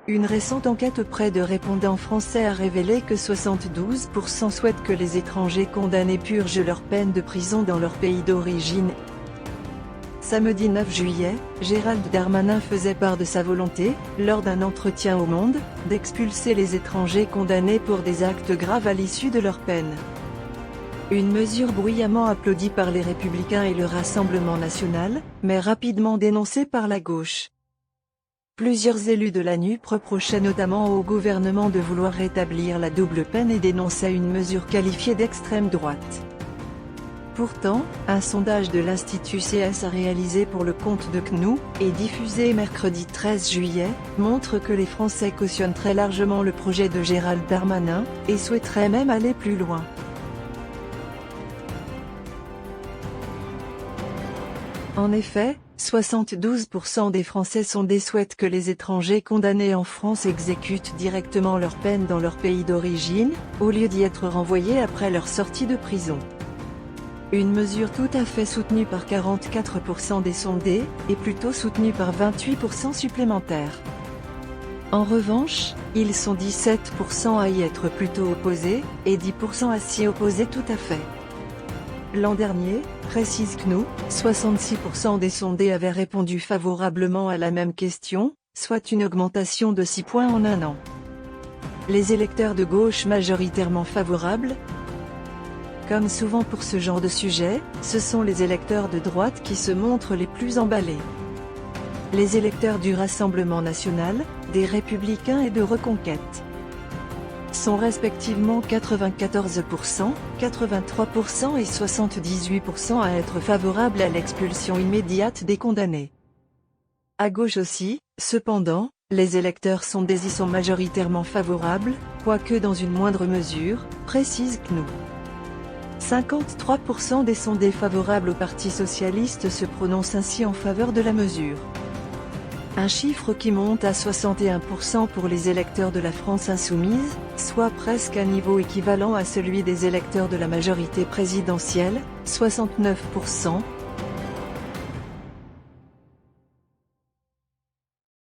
Une récente enquête auprès de répondants français a révélé que 72% souhaitent que les étrangers condamnés purgent leur peine de prison dans leur pays d'origine. Samedi 9 juillet, Gérald Darmanin faisait part de sa volonté, lors d'un entretien au Monde, d'expulser les étrangers condamnés pour des actes graves à l'issue de leur peine. Une mesure bruyamment applaudie par les Républicains et le Rassemblement national, mais rapidement dénoncée par la gauche. Plusieurs élus de la NUP reprochaient notamment au gouvernement de vouloir rétablir la double peine et dénonçaient une mesure qualifiée d'extrême droite. Pourtant, un sondage de l'Institut CS réalisé pour le compte de CNU, et diffusé mercredi 13 juillet, montre que les Français cautionnent très largement le projet de Gérald Darmanin, et souhaiteraient même aller plus loin. En effet, 72% des Français souhaitent que les étrangers condamnés en France exécutent directement leur peine dans leur pays d'origine, au lieu d'y être renvoyés après leur sortie de prison. Une mesure tout à fait soutenue par 44% des sondés, et plutôt soutenue par 28% supplémentaires. En revanche, ils sont 17% à y être plutôt opposés, et 10% à s'y opposer tout à fait. L'an dernier, précise CNU, 66% des sondés avaient répondu favorablement à la même question, soit une augmentation de 6 points en un an. Les électeurs de gauche majoritairement favorables? Comme souvent pour ce genre de sujet, ce sont les électeurs de droite qui se montrent les plus emballés. Les électeurs du Rassemblement national, des Républicains et de Reconquête sont respectivement 94%, 83% et 78% à être favorables à l'expulsion immédiate des condamnés. À gauche aussi, cependant, les électeurs sondés y sont majoritairement favorables, quoique dans une moindre mesure, précise CNU. 53% des sondés favorables au Parti socialiste se prononcent ainsi en faveur de la mesure. Un chiffre qui monte à 61% pour les électeurs de la France insoumise, soit presque un niveau équivalent à celui des électeurs de la majorité présidentielle, 69%,